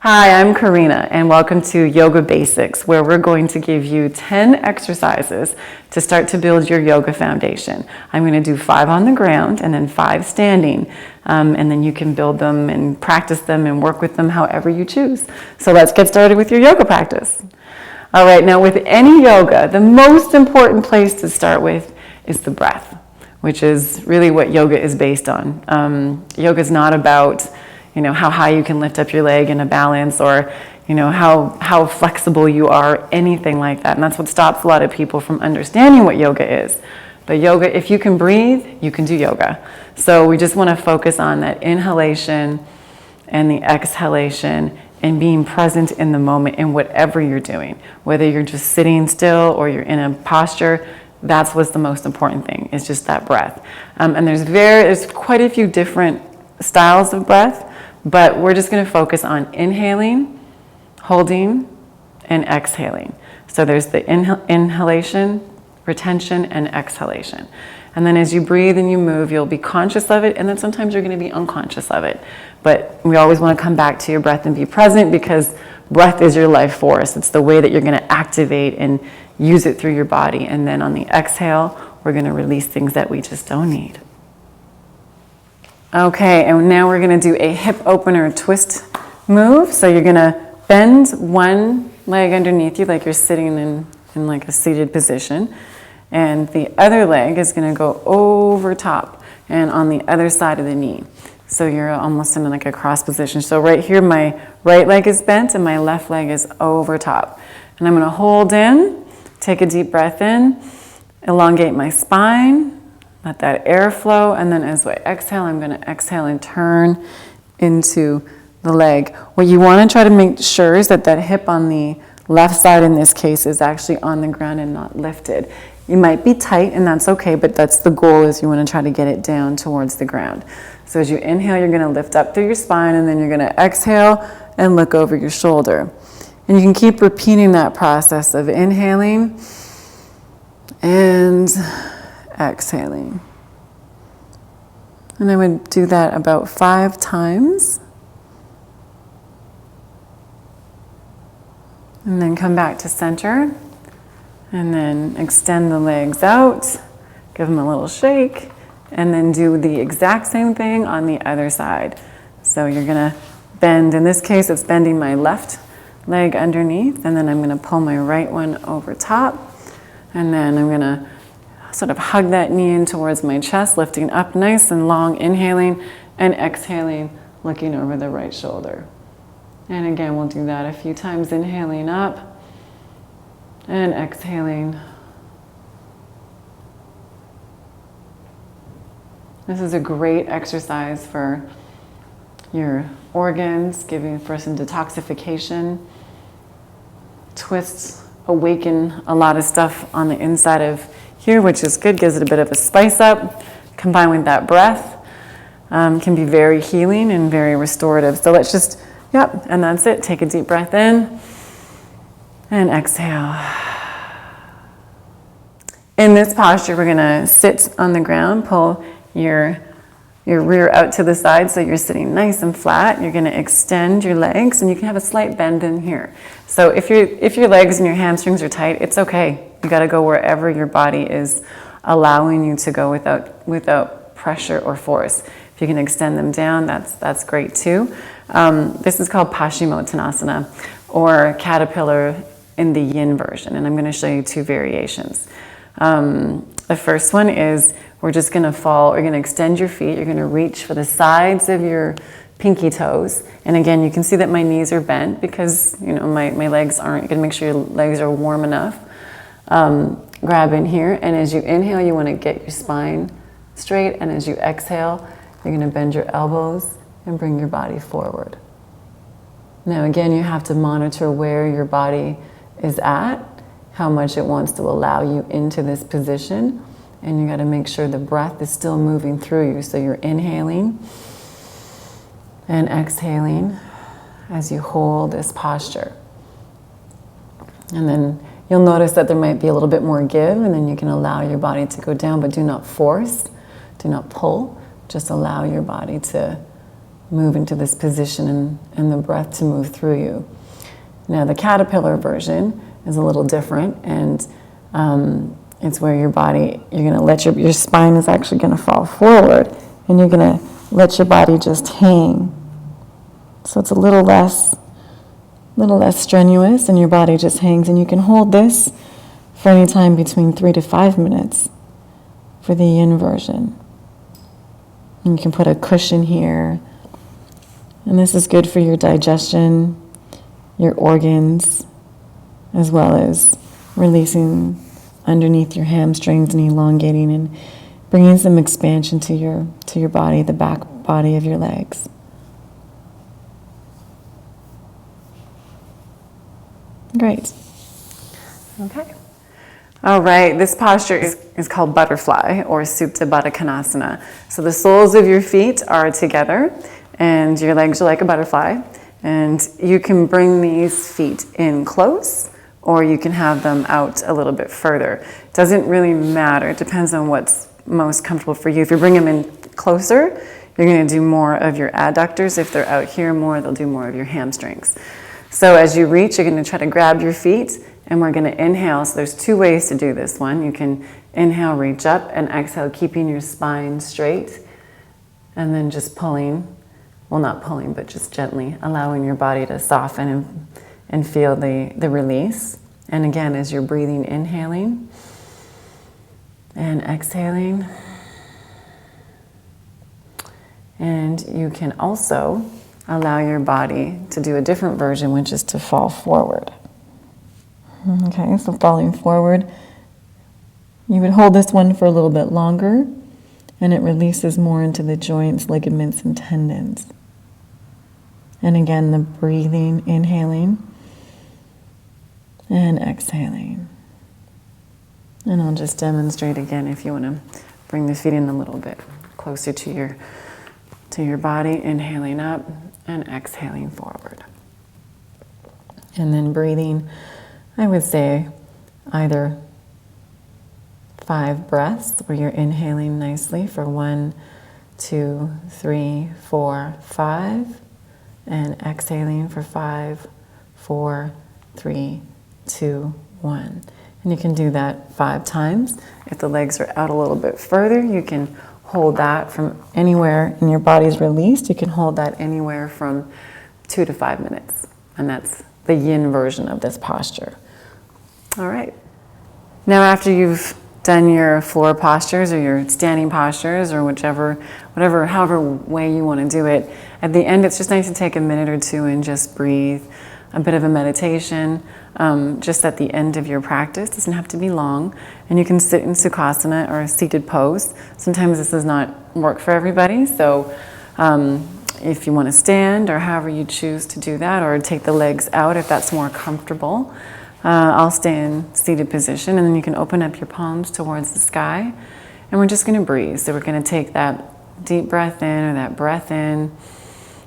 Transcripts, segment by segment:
Hi, I'm Coreena, and welcome to Yoga Basics, where we're going to give you 10 exercises to start to build your yoga foundation. I'm going to do 5 on the ground and then 5 standing, and then you can build them and practice them and work with them however you choose. So let's get started with your yoga practice. All right, now with any yoga, the most important place to start with is the breath, which is really what yoga is based on. Yoga is not about how high you can lift up your leg in a balance, or how flexible you are, anything like that. And that's what stops a lot of people from understanding what yoga is. But yoga, if you can breathe, you can do yoga. So we just want to focus on that inhalation and the exhalation and being present in the moment in whatever you're doing. Whether you're just sitting still or you're in a posture, that's what's the most important thing, is just that breath. And there's quite a few different styles of breath, but we're just going to focus on inhaling, holding, and exhaling. So there's the inhalation, retention, and exhalation. And then as you breathe and you move, you'll be conscious of it, and then sometimes you're going to be unconscious of it. But we always want to come back to your breath and be present, because breath is your life force. It's the way that you're going to activate and use it through your body. And then on the exhale, we're going to release things that we just don't need. Okay, and now we're going to do a hip opener twist move. So you're going to bend one leg underneath you like you're sitting in like a seated position. And the other leg is going to go over top and on the other side of the knee. So you're almost in like a cross position. So right here, my right leg is bent and my left leg is over top. And I'm going to hold in, take a deep breath in, elongate my spine, let that air flow, and then as I exhale, I'm going to exhale and turn into the leg. What you want to try to make sure is that hip on the left side in this case is actually on the ground and not lifted. You might be tight, and that's okay, but that's the goal, is you want to try to get it down towards the ground. So as you inhale, you're going to lift up through your spine, and then you're going to exhale and look over your shoulder. And you can keep repeating that process of inhaling and exhaling. And I would do that about 5 times. And then come back to center. And then extend the legs out. Give them a little shake. And then do the exact same thing on the other side. So you're going to bend. In this case, it's bending my left leg underneath. And then I'm going to pull my right one over top. And then I'm going to sort of hug that knee in towards my chest, lifting up nice and long, inhaling and exhaling, looking over the right shoulder. And again, we'll do that a few times, inhaling up and exhaling. This is a great exercise for your organs, giving for some detoxification. Twists awaken a lot of stuff on the inside of here, which is good, gives it a bit of a spice up. Combined with that breath, can be very healing and very restorative. So let's just, and that's it. Take a deep breath in and exhale. In this posture, we're gonna sit on the ground, pull your rear out to the side so you're sitting nice and flat. You're gonna extend your legs, and you can have a slight bend in here. So if your legs and your hamstrings are tight, it's okay. You got to go wherever your body is allowing you to go without pressure or force. If you can extend them down, that's great too. This is called Paschimottanasana, or caterpillar in the yin version, and I'm going to show you 2 variations. The first one is we're just going to fall. You're going to extend your feet. You're going to reach for the sides of your pinky toes, and again, you can see that my knees are bent because my legs aren't. You're going to make sure your legs are warm enough. Grab in here, and as you inhale, you want to get your spine straight, and as you exhale, you're going to bend your elbows and bring your body forward. Now again, you have to monitor where your body is at, how much it wants to allow you into this position, and you got to make sure the breath is still moving through you. So you're inhaling and exhaling as you hold this posture. And then you'll notice that there might be a little bit more give, and then you can allow your body to go down, but do not force, do not pull. Just allow your body to move into this position and the breath to move through you. Now the caterpillar version is a little different, and it's where your body, you're going to let your spine is actually going to fall forward, and you're going to let your body just hang. So it's a little less strenuous, and your body just hangs, and you can hold this for any time between 3 to 5 minutes for the yin version. And you can put a cushion here, and this is good for your digestion, your organs, as well as releasing underneath your hamstrings and elongating and bringing some expansion to your body, the back body of your legs. Great. Okay. All right, this posture is called butterfly or Supta Baddha Konasana. So the soles of your feet are together and your legs are like a butterfly. And you can bring these feet in close, or you can have them out a little bit further. It doesn't really matter. It depends on what's most comfortable for you. If you bring them in closer, you're going to do more of your adductors. If they're out here more, they'll do more of your hamstrings. So as you reach, you're going to try to grab your feet, and we're going to inhale. So there's 2 ways to do this one. You can inhale, reach up, and exhale, keeping your spine straight, and then just pulling. Well, not pulling, but just gently allowing your body to soften and feel the release. And again, as you're breathing, inhaling and exhaling. And you can also allow your body to do a different version, which is to fall forward. Okay, so falling forward, you would hold this one for a little bit longer, and it releases more into the joints, ligaments, and tendons. And again, the breathing, inhaling and exhaling. And I'll just demonstrate again if you want to bring the feet in a little bit closer to your body, inhaling up and exhaling forward. And then breathing, I would say either 5 breaths where you're inhaling nicely for 1, 2, 3, 4, 5. And exhaling for 5, 4, 3, 2, 1. And you can do that 5 times. If the legs are out a little bit further, you can hold that from anywhere and your body's released. You can hold that anywhere from 2 to 5 minutes. And that's the yin version of this posture. All right. Now after you've done your floor postures or your standing postures or however way you want to do it, at the end it's just nice to take a minute or 2 and just breathe. A bit of a meditation just at the end of your practice. It doesn't have to be long. And you can sit in Sukhasana or a seated pose. Sometimes this does not work for everybody, so if you want to stand or however you choose to do that, or take the legs out if that's more comfortable. I'll stay in seated position, and then you can open up your palms towards the sky, and we're just going to breathe. So we're going to take that deep breath in, or that breath in,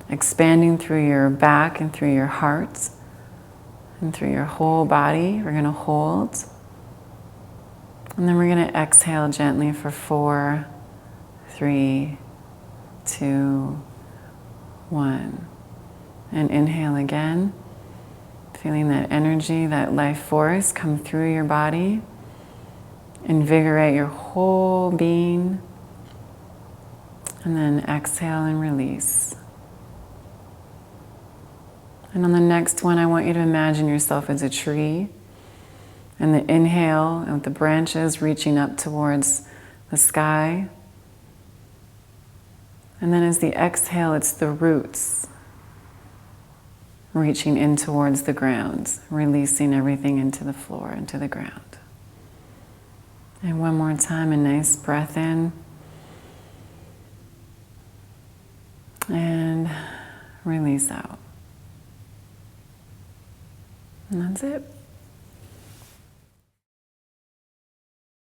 expanding through your back and through your heart and through your whole body. We're going to hold, and then we're going to exhale gently for 4, 3, 2, 1, and inhale again. Feeling that energy, that life force come through your body, invigorate your whole being, and then exhale and release. And on the next one, I want you to imagine yourself as a tree, and the inhale, and with the branches reaching up towards the sky. And then as the exhale, it's the roots reaching in towards the ground, releasing everything into the floor, into the ground. And one more time, a nice breath in. And release out. And that's it.